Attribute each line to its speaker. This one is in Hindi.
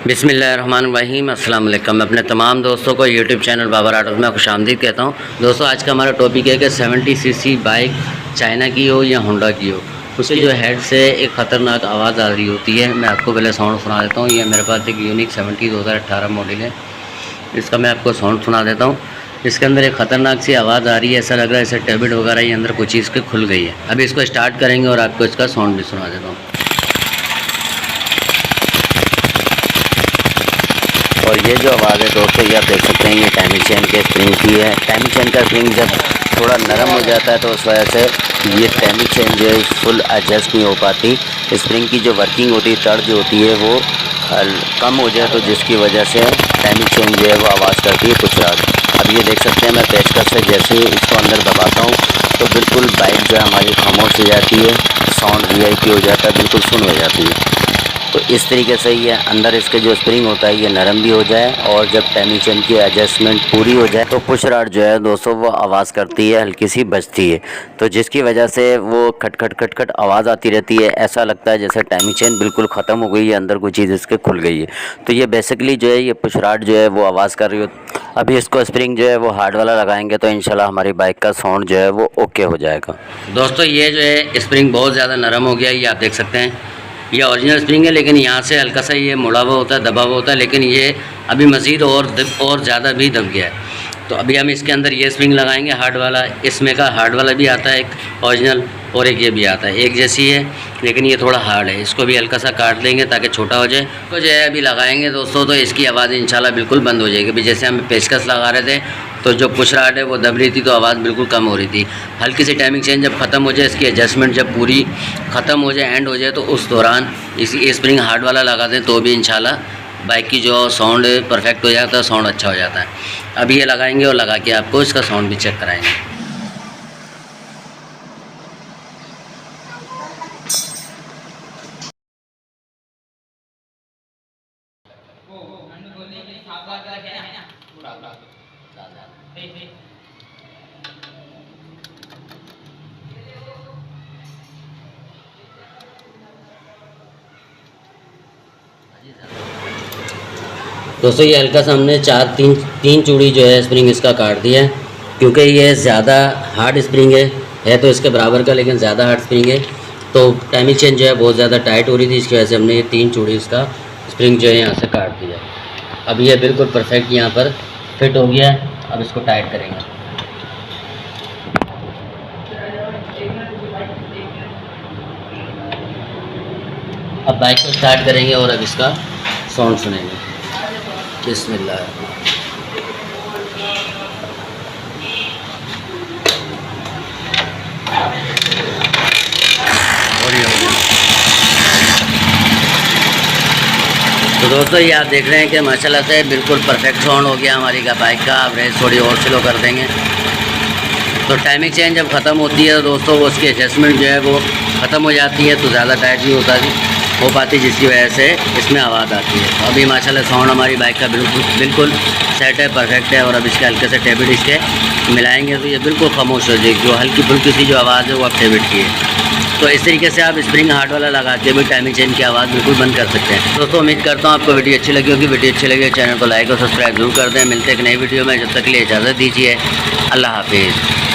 Speaker 1: बिस्मिल्लाहिर्रहमानिर्रहीम अस्सलाम वालेकुम। अपने तमाम दोस्तों को यूट्यूब चैनल बाबर ऑटोज़ में खुशामदीद कहता हूँ। दोस्तों आज का हमारा टॉपिक है कि 70 सीसी बाइक चाइना की हो या होंडा की हो, उसके जो हेड से एक ख़तरनाक आवाज़ आ रही होती है। मैं आपको पहले साउंड सुना देता हूँ। ये मेरे पास एक यूनिक 70 2018 मॉडल है, इसका मैं आपको साउंड सुना देता हूँ। इसके अंदर एक ख़तरनाक सी आवाज़ आ रही है, ऐसा लग रहा है जैसे टेबलेट वगैरह ये अंदर कुछ चीज़ के खुल गई है। अभी इसको स्टार्ट करेंगे और आपको इसका साउंड भी सुना देता हूँ। और ये जो आवाज़ है दोस्तों, ये आप देख सकते हैं, ये टाइमिंग चेन के स्प्रिंग की है। टाइमिंग चेन का स्प्रिंग जब थोड़ा नरम हो जाता है तो उस वजह से ये टाइमिंग चेन जो है फुल एडजस्ट नहीं हो पाती। स्प्रिंग की जो वर्किंग होती है, तड़ जो होती है वो कम हो जाए तो जिसकी वजह से टाइमिंग चेन जो है वो आवाज़ करती है पुचराट। अब ये देख सकते हैं, मैं पेचकस से जैसे ही इसको अंदर दबाता हूँ तो बिल्कुल बाइक जो है हमारी खामोश हो जाती है, साउंड वीआईपी हो जाता है, बिल्कुल सुन हो जाती है। तो इस तरीके से ये अंदर इसके जो स्प्रिंग होता है ये नरम भी हो जाए और जब टाइमिंग चेन की एडजस्टमेंट पूरी हो जाए तो पुश रॉड जो है दोस्तों वो आवाज़ करती है, हल्की सी बजती है, तो जिसकी वजह से वो खट खट खट खट आवाज़ आती रहती है। ऐसा लगता है जैसे टाइमिंग चेन बिल्कुल ख़त्म हो गई है, अंदर कोई चीज़ इसके खुल गई है। तो ये बेसिकली जो है ये पुश रॉड जो है वो आवाज़ कर रही हो। अभी इसको स्प्रिंग जो है वो हार्ड वाला लगाएंगे तो इंशाल्लाह हमारी बाइक का साउंड जो है वो ओके हो जाएगा। दोस्तों ये जो है स्प्रिंग बहुत ज़्यादा नरम हो गया है, ये आप देख सकते हैं। ये ओरिजिनल स्प्रिंग है, लेकिन यहाँ से हल्का सा ये मुड़ा हुआ होता है, दबा हुआ होता है, लेकिन ये अभी मज़ीद और ज़्यादा भी दब गया है। तो अभी हम इसके अंदर ये स्प्रिंग लगाएंगे हार्ड वाला। इसमें का हार्ड वाला भी आता है एक ओरिजिनल, और एक ये भी आता है, एक जैसी है लेकिन ये थोड़ा हार्ड है। इसको भी हल्का सा काट देंगे ताकि छोटा हो जाए। तो जो है अभी लगाएंगे दोस्तों तो इसकी आवाज़ इंशाल्लाह बिल्कुल बंद हो जाएगी। अभी जैसे हम पेचकस लगा रहे थे तो जो पुश रॉड है वो दब रही थी तो आवाज़ बिल्कुल कम हो रही थी। हल्की सी टाइमिंग चेंज जब ख़त्म हो जाए, इसकी एडजस्टमेंट जब पूरी ख़त्म हो जाए, एंड हो जाए, तो उस दौरान इसी स्प्रिंग हार्ड वाला लगा दें तो भी इंशाल्लाह बाइक की जो साउंड परफेक्ट हो जाता है, साउंड अच्छा हो जाता है। अभी ये लगाएंगे और लगा के आपको इसका साउंड भी चेक कराएंगे। दोस्तों ये हल्का सा हमने तीन चूड़ी जो है स्प्रिंग इसका काट दिया है, क्योंकि ये ज़्यादा हार्ड स्प्रिंग है तो इसके बराबर का, लेकिन ज़्यादा हार्ड स्प्रिंग है तो टाइमिंग चेन जो है बहुत ज़्यादा टाइट हो रही थी। इसकी वजह से हमने ये 3 चूड़ी इसका स्प्रिंग जो है यहाँ से काट दिया। अब ये बिल्कुल परफेक्ट यहाँ पर फिट हो गया है। अब इसको टाइट करेंगे। अब बाइक को स्टार्ट करेंगे और अब इसका साउंड सुनेंगे। बिस्मिल्लाह। तो दोस्तों ये आप देख रहे हैं कि माशाल्लाह से बिल्कुल परफेक्ट साउंड हो गया हमारी का बाइक का। अब रेस थोड़ी और स्लो कर देंगे। तो टाइमिंग चेंज जब ख़त्म होती है तो दोस्तों वो उसकी एडजस्टमेंट जो है वो ख़त्म हो जाती है, तो ज़्यादा टाइट नहीं हो पाती, जिसकी वजह से इसमें आवाज़ आती है। तो अभी माशाल्लाह साउंड हमारी बाइक का बिल्कुल सेट है, परफेक्ट है। और अब इसके हल्के से टेबलेट इसके मिलाएंगे तो ये बिल्कुल खामोश हो जाएगी। जो हल्की फुल्की सी जो आवाज़ है वो अब टेबलेट की है। तो इस तरीके से आप स्प्रिंग हार्ड वाला लगा के भी टाइमिंग चेन की आवाज़ बिल्कुल बंद कर सकते हैं। दोस्तों उम्मीद करता हूँ आपको वीडियो अच्छी लगी होगी। वीडियो अच्छी लगी चैनल को लाइक और सब्सक्राइब जरूर कर दें। मिलते हैं एक नई वीडियो में, जब तक के लिए इजाज़त दीजिए। अल्लाह हाफिज़।